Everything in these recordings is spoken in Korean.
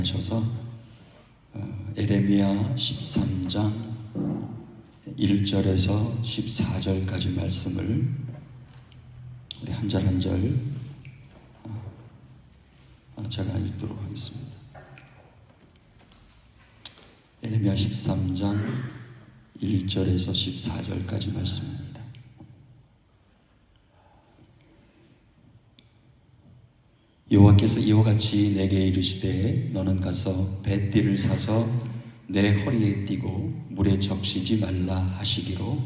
하셔서 에레미야 13장 1절에서 14절까지 말씀을 우리 한 절 한 절 제가 읽도록 하겠습니다. 에레미야 13장 1절에서 14절까지 말씀입니다. 여호와께서 이와 같이 내게 이르시되 너는 가서 뱃띠를 사서 내 허리에 띠고 물에 적시지 말라 하시기로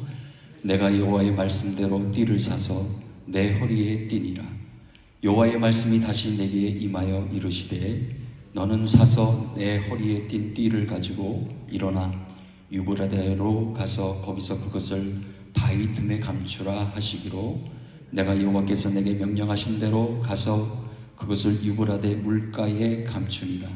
내가 여호와의 말씀대로 띠를 사서 내 허리에 띠니라. 여호와의 말씀이 다시 내게 임하여 이르시되 너는 사서 내 허리에 띈 띠를 가지고 일어나 유브라데로 가서 거기서 그것을 바위 틈에 감추라 하시기로 내가 여호와께서 내게 명령하신 대로 가서 그것을 유브라데 물가에 감추니라.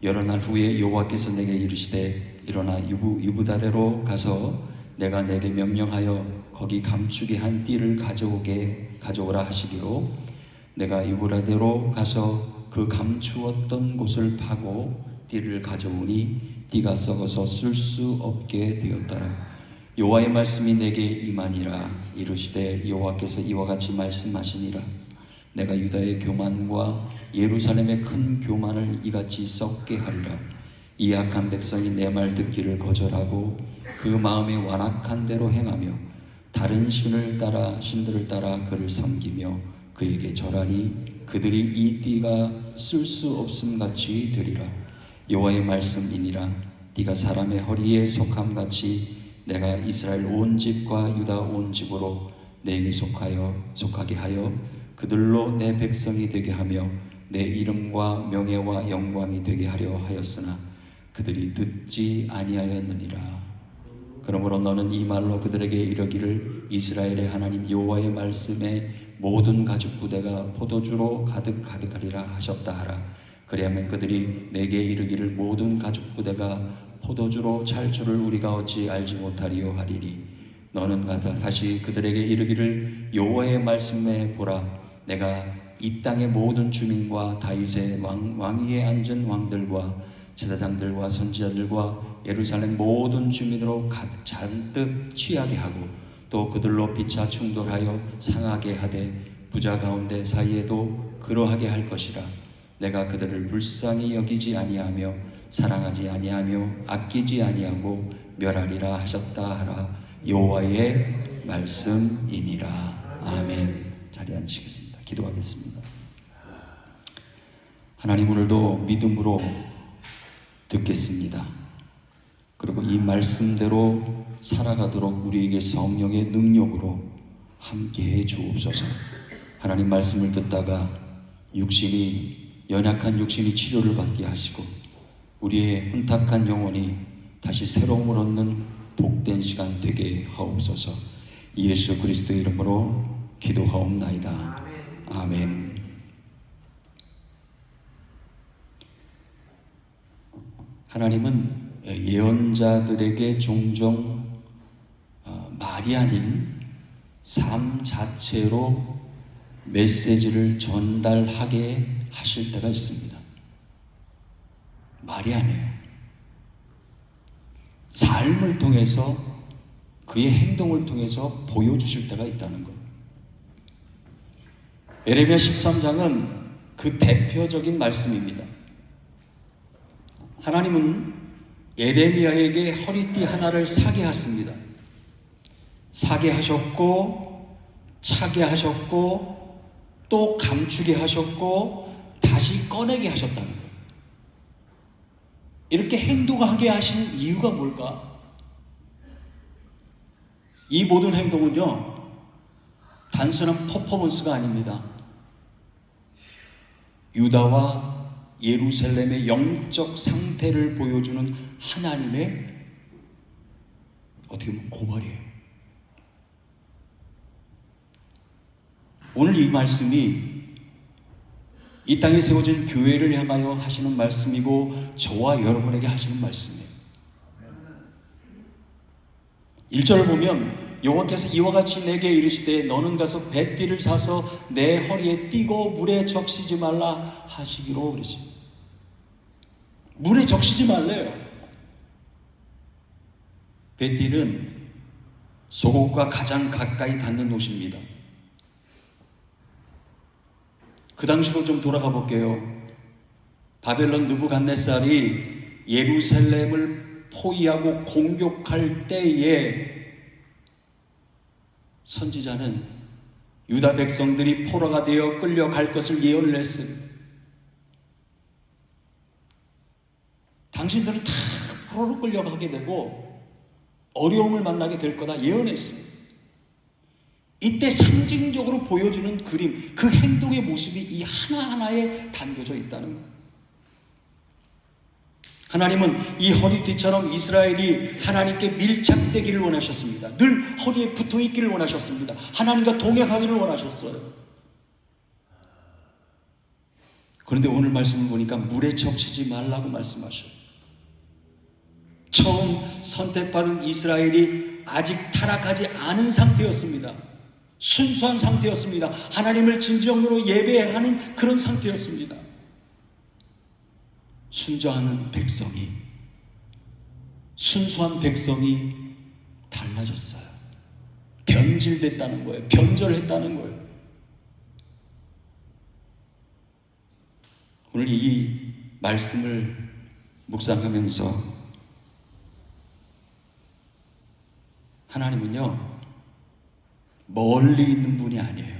여러 날 후에 여호와께서 내게 이르시되 일어나 유브라데로 가서 내가 내게 명령하여 거기 감추게 한 띠를 가져오라 하시기로 내가 유브라데로 가서 그 감추었던 곳을 파고 띠를 가져오니 띠가 썩어서 쓸 수 없게 되었더라. 여호와의 말씀이 내게 임하니라. 이르시되 여호와께서 이와 같이 말씀하시니라. 내가 유다의 교만과 예루살렘의 큰 교만을 이같이 썩게 하리라. 이 악한 백성이 내 말 듣기를 거절하고 그 마음에 완악한 대로 행하며 다른 신들을 따라 그를 섬기며 그에게 절하니 그들이 이 띠가 쓸 수 없음 같이 되리라. 여호와의 말씀이니라. 띠가 사람의 허리에 속함같이 내가 이스라엘 온 집과 유다 온 집으로 내게 속하게 하여 그들로 내 백성이 되게 하며 내 이름과 명예와 영광이 되게 하려 하였으나 그들이 듣지 아니하였느니라. 그러므로 너는 이 말로 그들에게 이르기를 이스라엘의 하나님 여호와의 말씀에 모든 가죽 부대가 포도주로 가득하리라 하셨다 하라. 그리하면 그들이 내게 이르기를 모든 가죽 부대가 포도주로 찰 줄을 우리가 어찌 알지 못하리요 하리니 너는 다시 그들에게 이르기를 여호와의 말씀에 보라. 내가 이 땅의 모든 주민과 다윗의 왕위에 앉은 왕들과 제사장들과 선지자들과 예루살렘 모든 주민으로 잔뜩 취하게 하고 또 그들로 피차 충돌하여 상하게 하되 부자 가운데 사이에도 그러하게 할 것이라. 내가 그들을 불쌍히 여기지 아니하며 사랑하지 아니하며 아끼지 아니하고 멸하리라 하셨다 하라. 여호와의 말씀이니라. 아멘. 자리에 앉으시겠습니다. 기도하겠습니다. 하나님, 오늘도 믿음으로 듣겠습니다. 그리고 이 말씀대로 살아가도록 우리에게 성령의 능력으로 함께해 주옵소서. 하나님 말씀을 듣다가 연약한 육신이 치료를 받게 하시고 우리의 혼탁한 영혼이 다시 새로움을 얻는 복된 시간 되게 하옵소서. 예수 그리스도의 이름으로 기도하옵나이다. 아멘. 하나님은 예언자들에게 종종 말이 아닌 삶 자체로 메시지를 전달하게 하실 때가 있습니다. 말이 아니에요. 삶을 통해서 그의 행동을 통해서 보여주실 때가 있다는 것. 에레미야 13장은 그 대표적인 말씀입니다. 하나님은 에레미야에게 허리띠 하나를 사게 하십니다. 사게 하셨고 차게 하셨고 또 감추게 하셨고 다시 꺼내게 하셨다는 거예요. 이렇게 행동하게 하신 이유가 뭘까? 이 모든 행동은요, 단순한 퍼포먼스가 아닙니다. 유다와 예루살렘의 영적 상태를 보여주는 하나님의 어떻게 보면 고발이에요. 오늘 이 말씀이 이 땅에 세워진 교회를 향하여 하시는 말씀이고 저와 여러분에게 하시는 말씀이에요. 1절을 보면 여호와께서 이와 같이 내게 이르시되 너는 가서 뱃띠를 사서 내 허리에 띠고 물에 적시지 말라 하시기로 그랬습니다. 물에 적시지 말래요. 뱃띠는 속옷과 가장 가까이 닿는 옷입니다. 그 당시로 좀 돌아가 볼게요. 바벨론 느부갓네살이 예루살렘을 포위하고 공격할 때에 선지자는 유다 백성들이 포로가 되어 끌려갈 것을 예언을 했어요. 당신들은 다 포로로 끌려가게 되고 어려움을 만나게 될 거다 예언했어요. 이때 상징적으로 보여주는 그림, 그 행동의 모습이 이 하나하나에 담겨져 있다는 거예요. 하나님은 이 허리띠처럼 이스라엘이 하나님께 밀착되기를 원하셨습니다. 늘 허리에 붙어 있기를 원하셨습니다. 하나님과 동행하기를 원하셨어요. 그런데 오늘 말씀을 보니까 물에 적시지 말라고 말씀하셔요. 처음 선택받은 이스라엘이 아직 타락하지 않은 상태였습니다. 순수한 상태였습니다. 하나님을 진정으로 예배하는 그런 상태였습니다. 순수한 백성이 달라졌어요. 변질됐다는 거예요. 변절했다는 거예요. 오늘 이 말씀을 묵상하면서 하나님은요, 멀리 있는 분이 아니에요.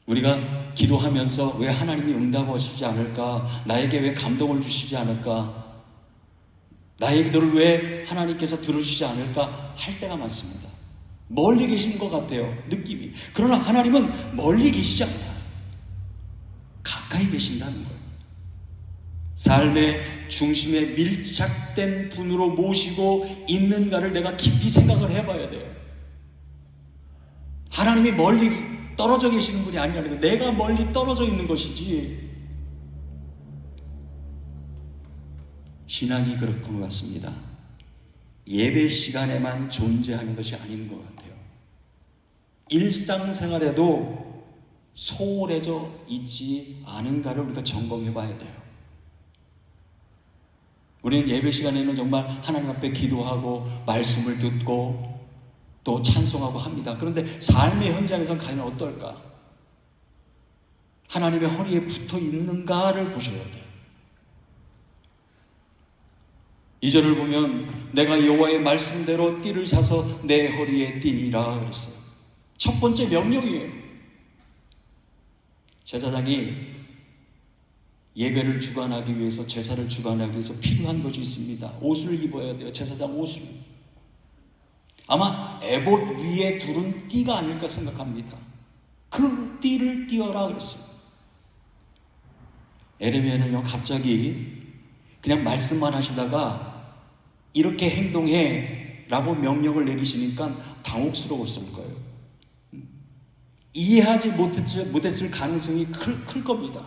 우리가 기도하면서 왜 하나님이 응답하시지 않을까? 나에게 왜 감동을 주시지 않을까? 나의 기도를 왜 하나님께서 들으시지 않을까? 할 때가 많습니다. 멀리 계시는 것 같아요. 느낌이. 그러나 하나님은 멀리 계시지 않아요. 가까이 계신다는 거예요. 삶의 중심에 밀착된 분으로 모시고 있는가를 내가 깊이 생각을 해봐야 돼요. 하나님이 멀리 떨어져 계시는 분이 아니라는 거예요. 내가 멀리 떨어져 있는 것이지. 신앙이 그럴 것 같습니다. 예배 시간에만 존재하는 것이 아닌 것 같아요. 일상생활에도 소홀해져 있지 않은가를 우리가 점검해 봐야 돼요. 우리는 예배 시간에는 정말 하나님 앞에 기도하고 말씀을 듣고 또 찬송하고 합니다. 그런데 삶의 현장에서는 과연 어떨까? 하나님의 허리에 붙어 있는가를 보셔야 돼요. 2절을 보면 내가 여호와의 말씀대로 띠를 사서 내 허리에 띠니라 그랬어요. 첫 번째 명령이에요. 제사장이 예배를 주관하기 위해서, 제사를 주관하기 위해서 필요한 것이 있습니다. 옷을 입어야 돼요. 제사장 옷을. 아마 에봇 위에 두른 띠가 아닐까 생각합니다. 그 띠를 띄어라 그랬어요. 에레미야는요, 갑자기 그냥 말씀만 하시다가 이렇게 행동해 라고 명령을 내리시니까 당혹스러웠을 거예요. 이해하지 못했을 가능성이 클 겁니다.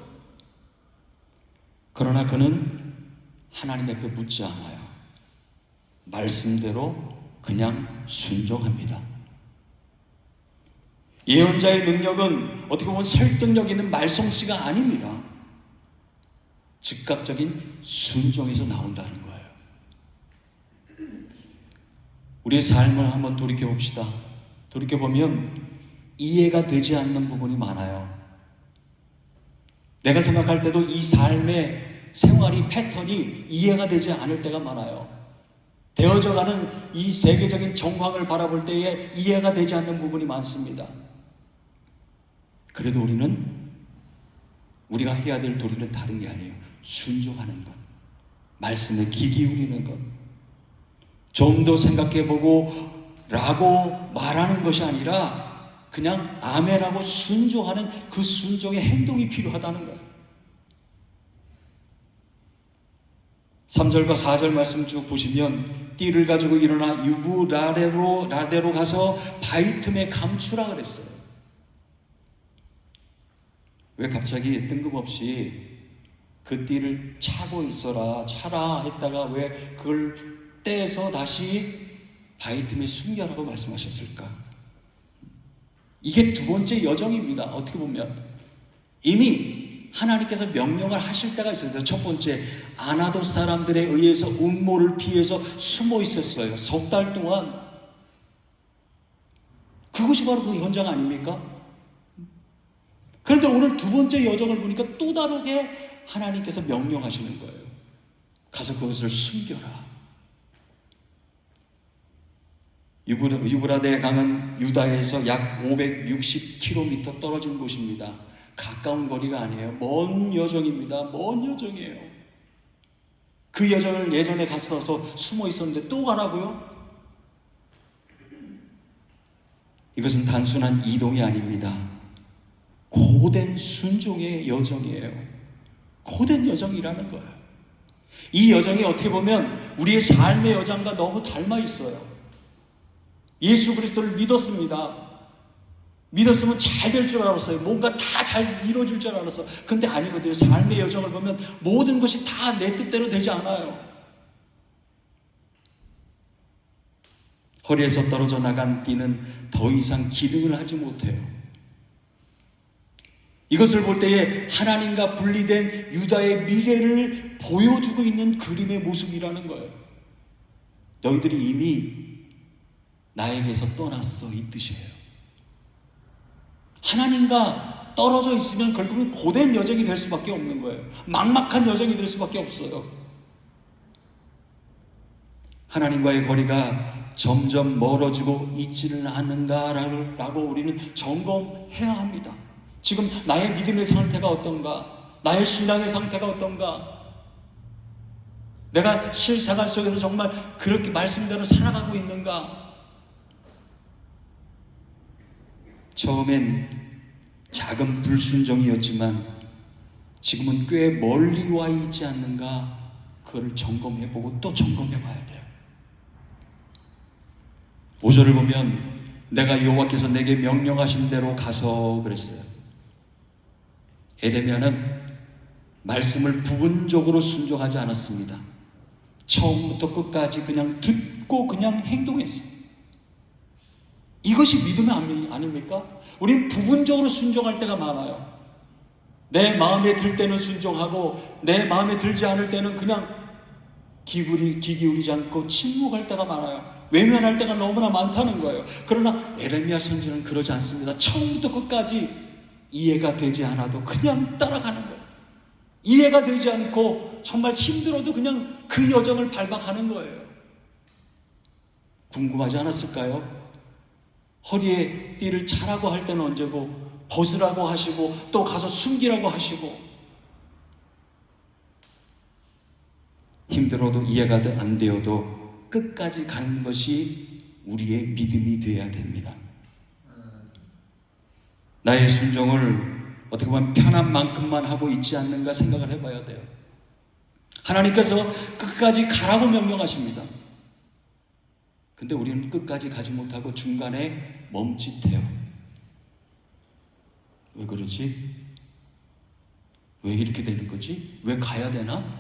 그러나 그는 하나님 앞에 묻지 않아요. 말씀대로 그냥 순종합니다. 예언자의 능력은 어떻게 보면 설득력 있는 말솜씨가 아닙니다. 즉각적인 순종에서 나온다는 거예요. 우리의 삶을 한번 돌이켜봅시다. 돌이켜보면 이해가 되지 않는 부분이 많아요. 내가 생각할 때도 이 삶의 생활이, 패턴이 이해가 되지 않을 때가 많아요. 되어져가는 이 세계적인 정황을 바라볼 때에 이해가 되지 않는 부분이 많습니다. 그래도 우리가 해야 될 도리는 다른 게 아니에요. 순종하는 것, 말씀에 귀 기울이는 것, 좀 더 생각해보고 라고 말하는 것이 아니라 그냥 아멘하고 순종하는 그 순종의 행동이 필요하다는 거예요. 3절과 4절 말씀 쭉 보시면 띠를 가지고 일어나 유브라데로 가서 바위 틈에 감추라 그랬어요. 왜 갑자기 뜬금없이 그 띠를 차고 있어라, 차라 했다가 왜 그걸 떼서 다시 바위 틈에 숨겨라고 말씀하셨을까? 이게 두 번째 여정입니다. 어떻게 보면 이미 하나님께서 명령을 하실 때가 있었어요. 첫 번째, 아나도 사람들에 의해서 음모를 피해서 숨어 있었어요. 3달 동안. 그것이 바로 그 현장 아닙니까? 그런데 오늘 두 번째 여정을 보니까 또 다르게 하나님께서 명령하시는 거예요. 가서 그것을 숨겨라. 유브라데 강은 유다에서 약 560km 떨어진 곳입니다. 가까운 거리가 아니에요. 먼 여정입니다. 먼 여정이에요. 그 여정을 예전에 갔어서 숨어 있었는데 또 가라고요? 이것은 단순한 이동이 아닙니다. 고된 순종의 여정이에요. 고된 여정이라는 거예요. 이 여정이 어떻게 보면 우리의 삶의 여정과 너무 닮아 있어요. 예수 그리스도를 믿었습니다. 믿었으면 잘 될 줄 알았어요. 뭔가 다 잘 이루어질 줄 알았어. 근데 아니거든요. 삶의 여정을 보면 모든 것이 다 내 뜻대로 되지 않아요. 허리에서 떨어져 나간 띠는 더 이상 기능을 하지 못해요. 이것을 볼 때에 하나님과 분리된 유다의 미래를 보여주고 있는 그림의 모습이라는 거예요. 너희들이 이미 나에게서 떠났어, 이 뜻이에요. 하나님과 떨어져 있으면 결국은 고된 여정이 될 수밖에 없는 거예요. 막막한 여정이 될 수밖에 없어요. 하나님과의 거리가 점점 멀어지고 있지는 않는가라고 우리는 점검해야 합니다. 지금 나의 믿음의 상태가 어떤가? 나의 신앙의 상태가 어떤가? 내가 실생활 속에서 정말 그렇게 말씀대로 살아가고 있는가? 처음엔 작은 불순종이었지만 지금은 꽤 멀리 와 있지 않는가? 그거를 점검해보고 또 점검해봐야 돼요. 5절을 보면 내가 여호와께서 내게 명령하신 대로 가서 그랬어요. 에레미야는 말씀을 부분적으로 순종하지 않았습니다. 처음부터 끝까지 그냥 듣고 그냥 행동했어요. 이것이 믿음이 아닙니까? 우린 부분적으로 순종할 때가 많아요. 내 마음에 들 때는 순종하고 내 마음에 들지 않을 때는 그냥 귀 기울이지 않고 침묵할 때가 많아요. 외면할 때가 너무나 많다는 거예요. 그러나 에레미야 선지자는 그러지 않습니다. 처음부터 끝까지 이해가 되지 않아도 그냥 따라가는 거예요. 이해가 되지 않고 정말 힘들어도 그냥 그 여정을 밟아가는 거예요. 궁금하지 않았을까요? 허리에 띠를 차라고 할 때는 언제고, 벗으라고 하시고 또 가서 숨기라고 하시고, 힘들어도 이해가 안 되어도 끝까지 가는 것이 우리의 믿음이 되어야 됩니다. 나의 순종을 어떻게 보면 편한 만큼만 하고 있지 않는가 생각을 해봐야 돼요. 하나님께서 끝까지 가라고 명령하십니다. 근데 우리는 끝까지 가지 못하고 중간에 멈칫해요. 왜 그러지? 왜 이렇게 되는 거지? 왜 가야 되나?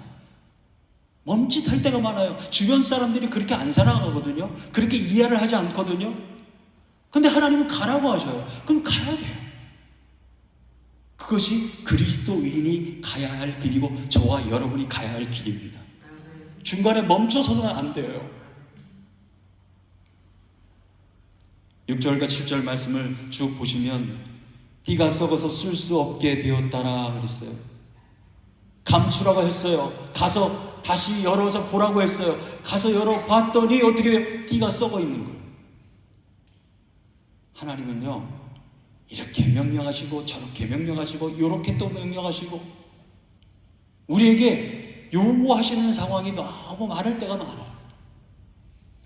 멈칫할 때가 많아요. 주변 사람들이 그렇게 안 살아가거든요. 그렇게 이해를 하지 않거든요. 근데 하나님은 가라고 하셔요. 그럼 가야 돼요. 그것이 그리스도인이 가야 할 길이고 저와 여러분이 가야 할 길입니다. 중간에 멈춰서는 안 돼요. 6절과 7절 말씀을 쭉 보시면 띠가 썩어서 쓸 수 없게 되었다라 그랬어요. 감추라고 했어요. 가서 다시 열어서 보라고 했어요. 가서 열어봤더니 어떻게 띠가 썩어 있는 거예요. 하나님은요, 이렇게 명령하시고 저렇게 명령하시고 이렇게 또 명령하시고 우리에게 요구하시는 상황이 너무 많을 때가 많아요.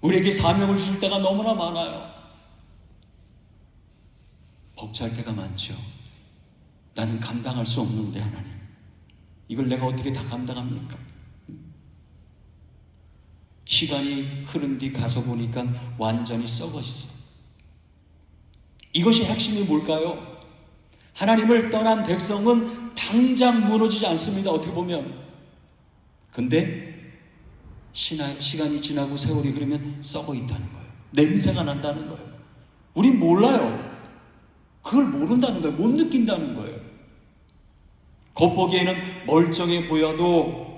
우리에게 사명을 주실 때가 너무나 많아요. 벅찰 때가 많죠. 나는 감당할 수 없는데 하나님, 이걸 내가 어떻게 다 감당합니까? 시간이 흐른 뒤 가서 보니까 완전히 썩어있어. 이것이 핵심이 뭘까요? 하나님을 떠난 백성은 당장 무너지지 않습니다. 어떻게 보면. 근데 시간이 지나고 세월이 흐르면 썩어 있다는 거예요. 냄새가 난다는 거예요. 우린 몰라요. 그걸 모른다는 거예요. 못 느낀다는 거예요. 겉보기에는 멀쩡해 보여도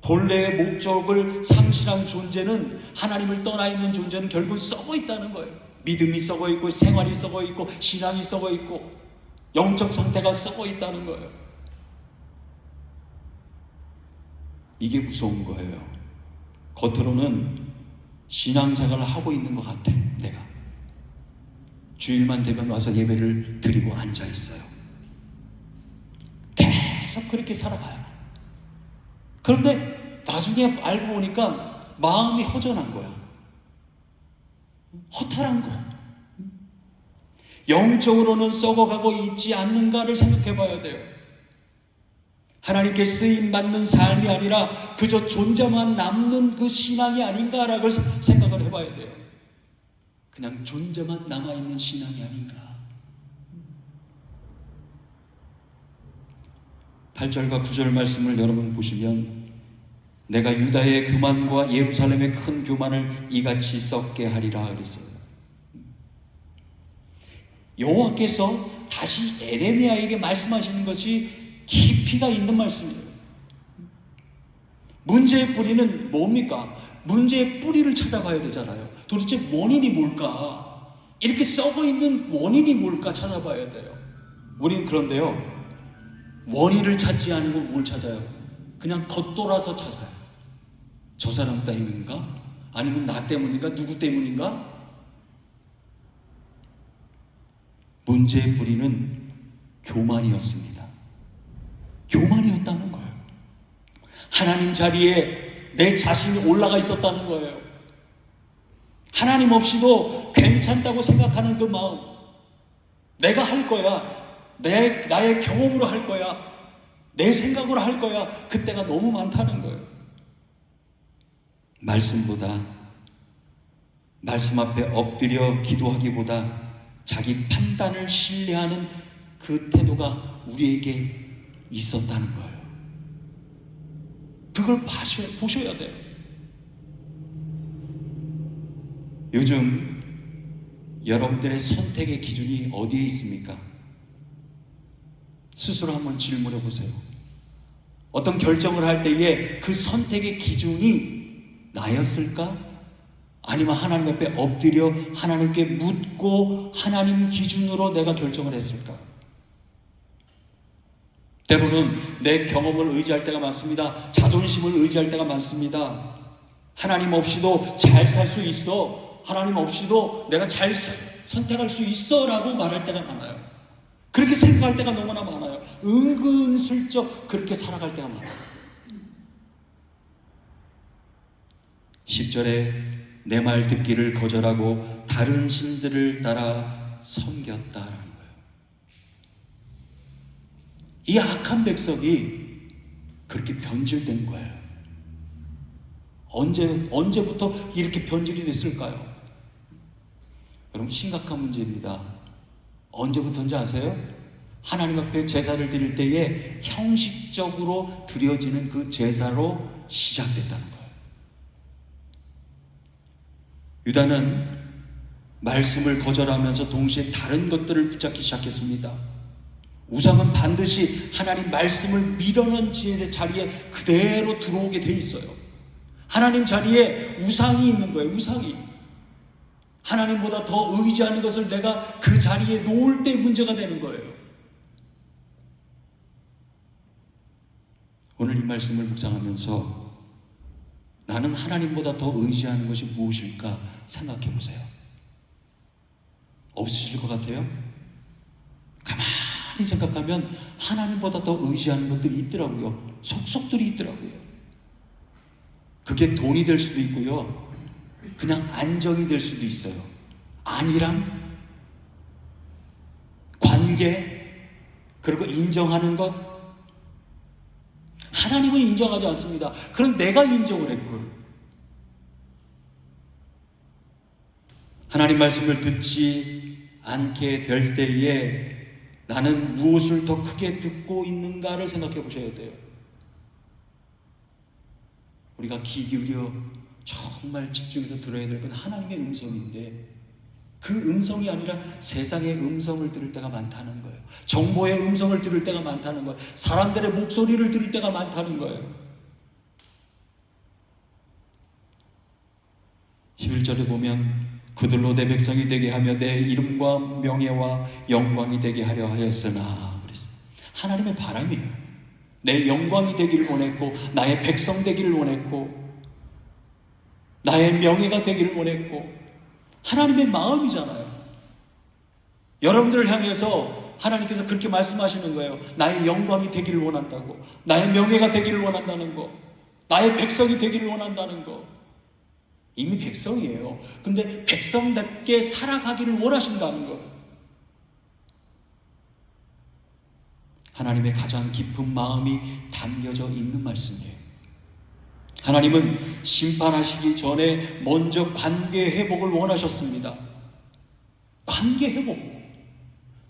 본래의 목적을 상실한 존재는, 하나님을 떠나 있는 존재는 결국 썩어 있다는 거예요. 믿음이 썩어 있고, 생활이 썩어 있고, 신앙이 썩어 있고, 영적 상태가 썩어 있다는 거예요. 이게 무서운 거예요. 겉으로는 신앙생활을 하고 있는 것 같아. 내가 주일만 되면 와서 예배를 드리고 앉아 있어요. 계속 그렇게 살아가요. 그런데 나중에 알고 보니까 마음이 허전한 거야. 허탈한 거야. 영적으로는 썩어가고 있지 않는가를 생각해 봐야 돼요. 하나님께 쓰임받는 삶이 아니라 그저 존재만 남는 그 신앙이 아닌가라고 생각을 해봐야 돼요. 그냥 존재만 남아있는 신앙이 아닌가. 8절과 9절 말씀을 여러분 보시면, 내가 유다의 교만과 예루살렘의 큰 교만을 이같이 썩게 하리라 그랬어요. 여호와께서 다시 에레미야에게 말씀하시는 것이 깊이가 있는 말씀이에요. 문제의 뿌리는 뭡니까? 문제의 뿌리를 찾아봐야 되잖아요. 도대체 원인이 뭘까? 이렇게 썩어 있는 원인이 뭘까 찾아봐야 돼요. 우리는 그런데요, 원인을 찾지 않고 뭘 찾아요? 그냥 겉돌아서 찾아요. 저 사람 때문인가? 아니면 나 때문인가? 누구 때문인가? 문제의 뿌리는 교만이었습니다. 교만이었다는 거예요. 하나님 자리에 내 자신이 올라가 있었다는 거예요. 하나님 없이도 괜찮다고 생각하는 그 마음, 내가 할 거야, 나의 경험으로 할 거야, 내 생각으로 할 거야, 그때가 너무 많다는 거예요. 말씀 앞에 엎드려 기도하기보다 자기 판단을 신뢰하는 그 태도가 우리에게 있었다는 거예요. 그걸 보셔야 돼요. 요즘 여러분들의 선택의 기준이 어디에 있습니까? 스스로 한번 질문해 보세요. 어떤 결정을 할 때에 그 선택의 기준이 나였을까? 아니면 하나님 앞에 엎드려 하나님께 묻고 하나님 기준으로 내가 결정을 했을까? 때로는 내 경험을 의지할 때가 많습니다. 자존심을 의지할 때가 많습니다. 하나님 없이도 잘 살 수 있어, 하나님 없이도 내가 잘 선택할 수 있어 라고 말할 때가 많아요. 그렇게 생각할 때가 너무나 많아요. 은근슬쩍 그렇게 살아갈 때가 많아요. 10절에 내 말 듣기를 거절하고 다른 신들을 따라 섬겼다라는 거예요. 이 악한 백성이 그렇게 변질된 거예요. 언제부터 이렇게 변질이 됐을까요? 여러분, 심각한 문제입니다. 언제부터인지 아세요? 하나님 앞에 제사를 드릴 때에 형식적으로 드려지는 그 제사로 시작됐다는 거예요. 유다는 말씀을 거절하면서 동시에 다른 것들을 붙잡기 시작했습니다. 우상은 반드시 하나님 말씀을 밀어넣은 자리에 그대로 들어오게 돼 있어요. 하나님 자리에 우상이 있는 거예요. 우상이. 하나님보다 더 의지하는 것을 내가 그 자리에 놓을 때 문제가 되는 거예요. 오늘 이 말씀을 묵상하면서 나는 하나님보다 더 의지하는 것이 무엇일까 생각해 보세요. 없으실 것 같아요? 가만히 생각하면 하나님보다 더 의지하는 것들이 있더라고요. 속속들이 있더라고요. 그게 돈이 될 수도 있고요, 그냥 안정이 될 수도 있어요. 안일함, 관계, 그리고 인정하는 것. 하나님은 인정하지 않습니다. 그럼 내가 인정을 했고, 하나님 말씀을 듣지 않게 될 때에 나는 무엇을 더 크게 듣고 있는가를 생각해 보셔야 돼요. 우리가 귀 기울여 정말 집중해서 들어야 될 건 하나님의 음성인데, 그 음성이 아니라 세상의 음성을 들을 때가 많다는 거예요. 정보의 음성을 들을 때가 많다는 거예요. 사람들의 목소리를 들을 때가 많다는 거예요. 11절에 보면 그들로 내 백성이 되게 하며 내 이름과 명예와 영광이 되게 하려 하였으나 그랬어요. 하나님의 바람이에요. 내 영광이 되기를 원했고 나의 백성 되기를 원했고 나의 명예가 되기를 원했고 하나님의 마음이잖아요. 여러분들을 향해서 하나님께서 그렇게 말씀하시는 거예요. 나의 영광이 되기를 원한다고, 나의 명예가 되기를 원한다는 거, 나의 백성이 되기를 원한다는 거. 이미 백성이에요. 근데 백성답게 살아가기를 원하신다는 거예요. 하나님의 가장 깊은 마음이 담겨져 있는 말씀이에요. 하나님은 심판하시기 전에 먼저 관계 회복을 원하셨습니다. 관계 회복.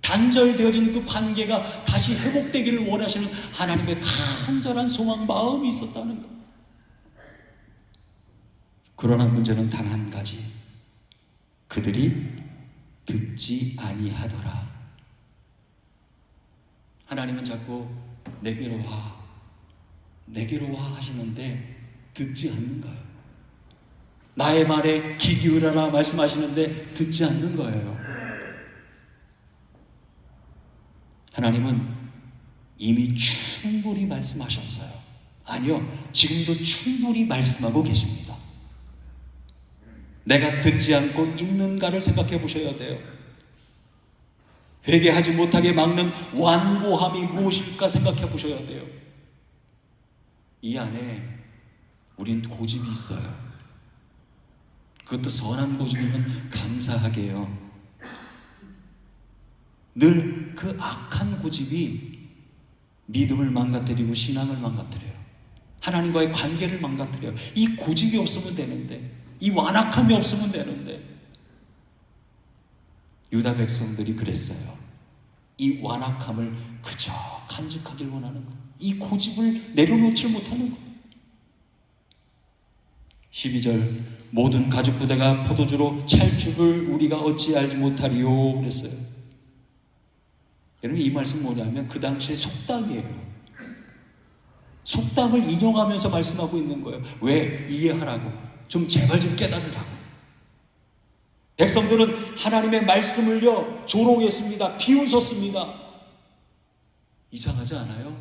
단절되어진 그 관계가 다시 회복되기를 원하시는 하나님의 간절한 소망 마음이 있었다는 것. 그러나 문제는 단 한 가지. 그들이 듣지 아니하더라. 하나님은 자꾸 내게로 와, 내게로 와 하시는데 듣지 않는 거예요. 나의 말에 귀 기울여라 말씀하시는데 듣지 않는 거예요. 하나님은 이미 충분히 말씀하셨어요. 아니요, 지금도 충분히 말씀하고 계십니다. 내가 듣지 않고 있는가를 생각해 보셔야 돼요. 회개하지 못하게 막는 완고함이 무엇일까 생각해 보셔야 돼요. 이 안에 우린 고집이 있어요. 그것도 선한 고집이면 감사하게요. 늘 그 악한 고집이 믿음을 망가뜨리고 신앙을 망가뜨려요. 하나님과의 관계를 망가뜨려요. 이 고집이 없으면 되는데, 이 완악함이 없으면 되는데. 유다 백성들이 그랬어요. 이 완악함을 그저 간직하길 원하는 것, 이 고집을 내려놓지 못하는 것. 12절 모든 가죽 부대가 포도주로 찰죽을 우리가 어찌 알지 못하리요 그랬어요. 여러분, 이 말씀 뭐냐면 그 당시의 속담이에요. 속담을 인용하면서 말씀하고 있는 거예요. 왜? 이해하라고. 좀 제발 좀 깨달으라고. 백성들은 하나님의 말씀을요 조롱했습니다. 비웃었습니다. 이상하지 않아요?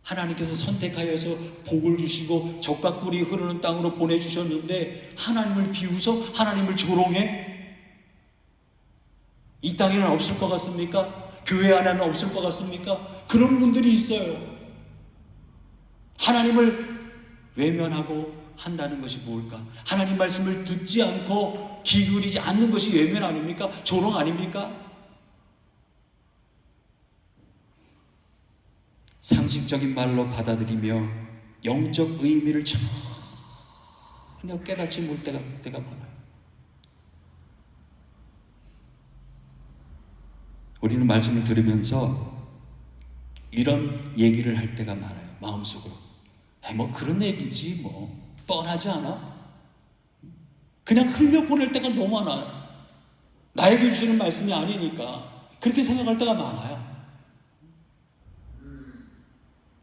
하나님께서 선택하여서 복을 주시고 적과 꿀이 흐르는 땅으로 보내주셨는데 하나님을 비웃어? 하나님을 조롱해? 이 땅에는 없을 것 같습니까? 교회 안에는 없을 것 같습니까? 그런 분들이 있어요. 하나님을 외면하고 한다는 것이 뭘까? 하나님 말씀을 듣지 않고 기울이지 않는 것이 외면 아닙니까? 조롱 아닙니까? 상식적인 말로 받아들이며 영적 의미를 전혀 깨닫지 못할 때가 많아요. 우리는 말씀을 들으면서 이런 얘기를 할 때가 많아요. 마음속으로. 뭐 그런 얘기지 뭐. 뻔하지 않아? 그냥 흘려보낼 때가 너무 많아요. 나에게 주시는 말씀이 아니니까 그렇게 생각할 때가 많아요.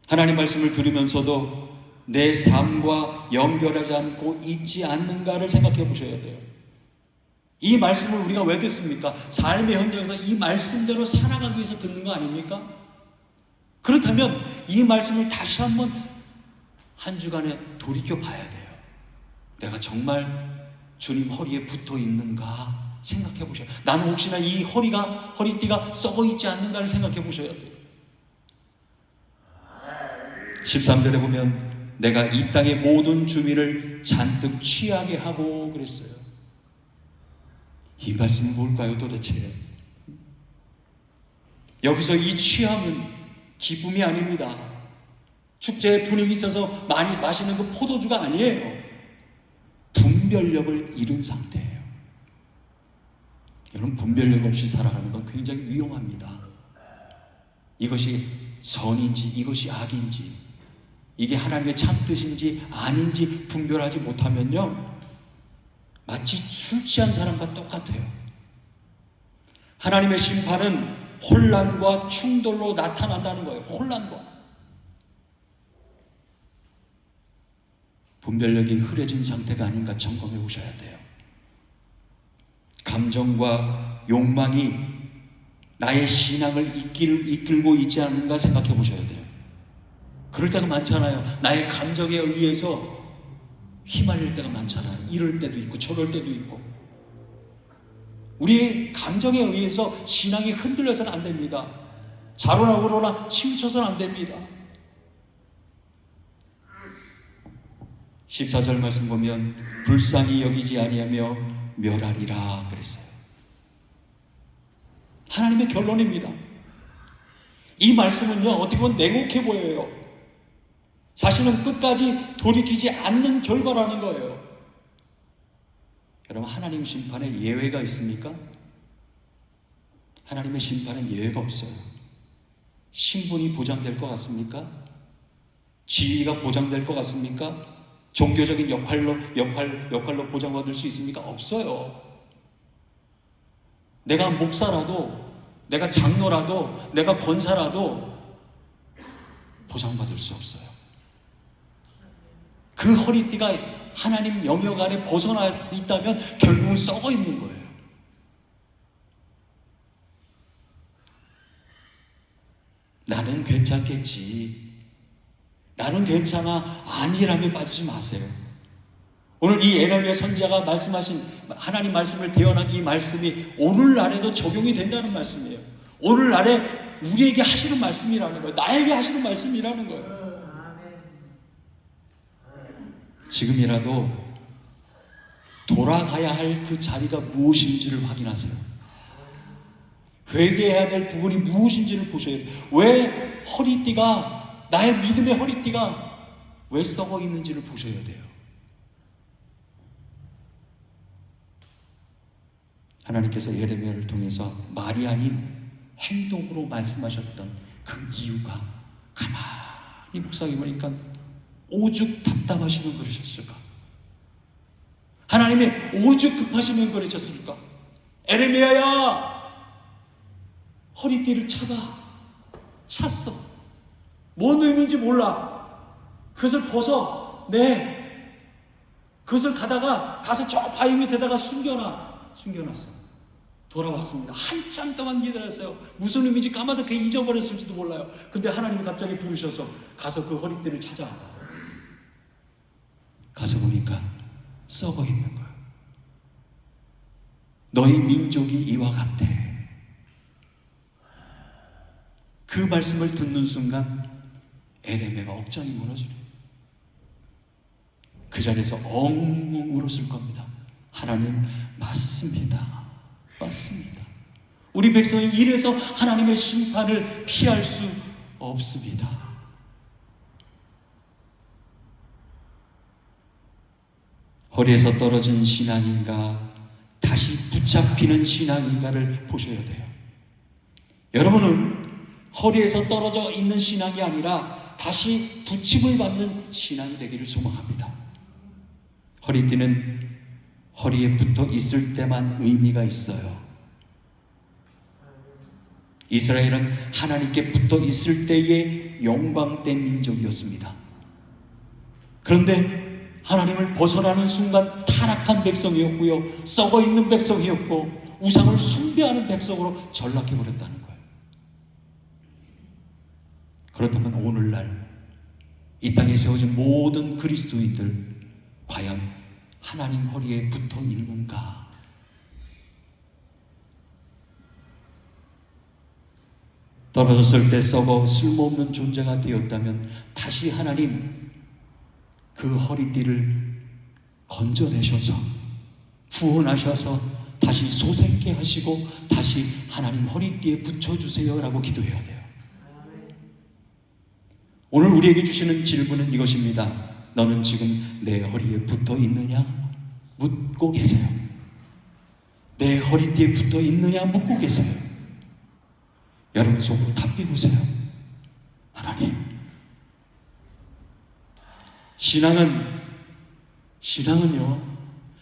하나님 말씀을 들으면서도 내 삶과 연결하지 않고 있지 않는가를 생각해 보셔야 돼요. 이 말씀을 우리가 왜 듣습니까? 삶의 현장에서 이 말씀대로 살아가기 위해서 듣는 거 아닙니까? 그렇다면 이 말씀을 다시 한번 한 주간에 돌이켜 봐야 돼요. 내가 정말 주님 허리에 붙어 있는가 생각해 보셔야 돼요. 나는 혹시나 이 허리띠가 썩어 있지 않는가를 생각해 보셔야 돼요. 13절에 보면 내가 이 땅의 모든 주민을 잔뜩 취하게 하고 그랬어요. 이 말씀은 뭘까요 도대체? 여기서 이 취함은 기쁨이 아닙니다. 축제의 분위기 있어서 많이 마시는 그 포도주가 아니에요. 분별력을 잃은 상태예요. 여러분, 분별력 없이 살아가는 건 굉장히 위험합니다. 이것이 선인지 이것이 악인지, 이게 하나님의 참뜻인지 아닌지 분별하지 못하면요 마치 술 취한 사람과 똑같아요. 하나님의 심판은 혼란과 충돌로 나타난다는 거예요. 혼란과. 분별력이 흐려진 상태가 아닌가 점검해 보셔야 돼요. 감정과 욕망이 나의 신앙을 이끌고 있지 않는가 생각해 보셔야 돼요. 그럴 때가 많잖아요. 나의 감정에 의해서 휘말릴 때가 많잖아요. 이럴 때도 있고 저럴 때도 있고. 우리의 감정에 의해서 신앙이 흔들려서는 안 됩니다. 자로나 우로나 치우쳐서는 안 됩니다. 14절 말씀 보면 불쌍히 여기지 아니하며 멸하리라 그랬어요. 하나님의 결론입니다. 이 말씀은요, 어떻게 보면 냉혹해 보여요. 자신은 끝까지 돌이키지 않는 결과라는 거예요. 여러분, 하나님 심판에 예외가 있습니까? 하나님의 심판엔 예외가 없어요. 신분이 보장될 것 같습니까? 지위가 보장될 것 같습니까? 종교적인 역할로 보장받을 수 있습니까? 없어요. 내가 목사라도, 내가 장로라도, 내가 권사라도 보장받을 수 없어요. 그 허리띠가 하나님 영역 안에 벗어나 있다면 결국은 썩어 있는 거예요. 나는 괜찮겠지. 나는 괜찮아. 아니라면 빠지지 마세요. 오늘 이 에레미야 선지자가 말씀하신 하나님 말씀을 대언한 이 말씀이 오늘날에도 적용이 된다는 말씀이에요. 오늘날에 우리에게 하시는 말씀이라는 거예요. 나에게 하시는 말씀이라는 거예요. 지금이라도 돌아가야 할 그 자리가 무엇인지를 확인하세요. 회개해야 될 부분이 무엇인지를 보셔야 돼요. 왜 허리띠가, 나의 믿음의 허리띠가 왜 썩어 있는지를 보셔야 돼요. 하나님께서 예레미야를 통해서 말이 아닌 행동으로 말씀하셨던 그 이유가 가만히 묵상해 보니까 오죽 답답하시면 그러셨을까? 하나님이 오죽 급하시면 그러셨을까? 에레미야야, 허리띠를 차봐. 찼어. 뭔 의미인지 몰라. 그것을 벗어. 네. 그것을 가서 저 바위 밑에다가 숨겨놨어. 돌아왔습니다. 한참 동안 기다렸어요. 무슨 의미인지 까마득하게 잊어버렸을지도 몰라요. 근데 하나님이 갑자기 부르셔서 가서 그 허리띠를 찾아. 가서 보니까 썩어 있는 거예요. 너희 민족이 이와 같대. 그 말씀을 듣는 순간 에레미야가 억장이 무너지네. 그 자리에서 엉엉 울었을 겁니다. 하나님, 맞습니다. 맞습니다. 우리 백성이 이래서 하나님의 심판을 피할 수 없습니다. 허리에서 떨어진 신앙인가, 다시 붙잡히는 신앙인가를 보셔야 돼요. 여러분은 허리에서 떨어져 있는 신앙이 아니라 다시 붙임을 받는 신앙이 되기를 소망합니다. 허리띠는 허리에 붙어 있을 때만 의미가 있어요. 이스라엘은 하나님께 붙어 있을 때의 영광된 민족이었습니다. 그런데 하나님을 벗어나는 순간 타락한 백성이었고요, 썩어 있는 백성이었고, 우상을 숭배하는 백성으로 전락해버렸다는 거예요. 그렇다면 오늘날 이 땅에 세워진 모든 그리스도인들 과연 하나님 허리에 붙어 있는가? 떨어졌을 때 썩어 쓸모없는 존재가 되었다면 다시 하나님 그 허리띠를 건져내셔서 구원하셔서 다시 솟게 하시고 다시 하나님 허리띠에 붙여주세요 라고 기도해야 돼요. 오늘 우리에게 주시는 질문은 이것입니다. 너는 지금 내 허리에 붙어 있느냐? 묻고 계세요. 내 허리띠에 붙어 있느냐? 묻고 계세요. 여러분 속으로 답해 보세요. 하나님, 신앙은요,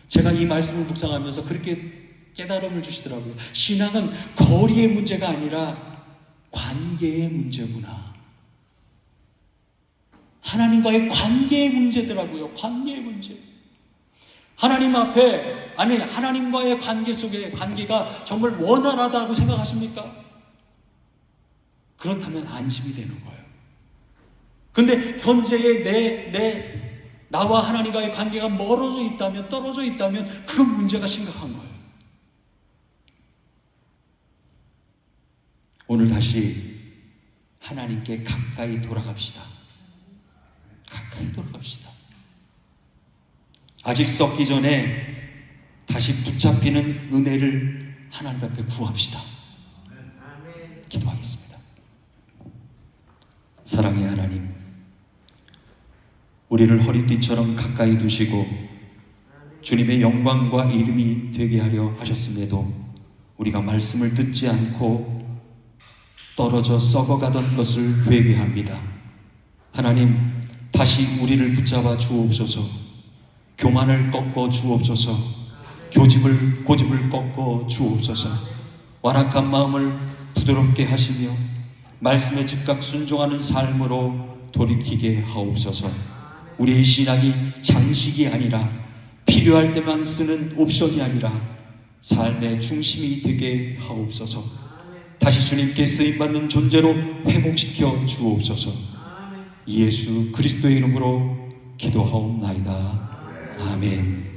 제가 이 말씀을 묵상하면서 그렇게 깨달음을 주시더라고요. 신앙은 거리의 문제가 아니라 관계의 문제구나. 하나님과의 관계의 문제더라고요. 관계의 문제. 하나님 앞에, 아니 하나님과의 관계 속에 관계가 정말 원활하다고 생각하십니까? 그렇다면 안심이 되는 거예요. 근데 현재의 나와 하나님과의 관계가 멀어져 있다면, 떨어져 있다면 그건 문제가 심각한 거예요. 오늘 다시 하나님께 가까이 돌아갑시다. 가까이 돌아갑시다. 아직 썩기 전에 다시 붙잡히는 은혜를 하나님 앞에 구합시다. 기도하겠습니다. 사랑의 하나님, 우리를 허리띠처럼 가까이 두시고 주님의 영광과 이름이 되게 하려 하셨음에도 우리가 말씀을 듣지 않고 떨어져 썩어가던 것을 회개합니다. 하나님, 다시 우리를 붙잡아 주옵소서. 교만을 꺾어 주옵소서. 고집을 꺾어 주옵소서. 완악한 마음을 부드럽게 하시며 말씀에 즉각 순종하는 삶으로 돌이키게 하옵소서. 우리의 신앙이 장식이 아니라 필요할 때만 쓰는 옵션이 아니라 삶의 중심이 되게 하옵소서. 다시 주님께 쓰임받는 존재로 회복시켜 주옵소서. 예수 그리스도의 이름으로 기도하옵나이다. 아멘.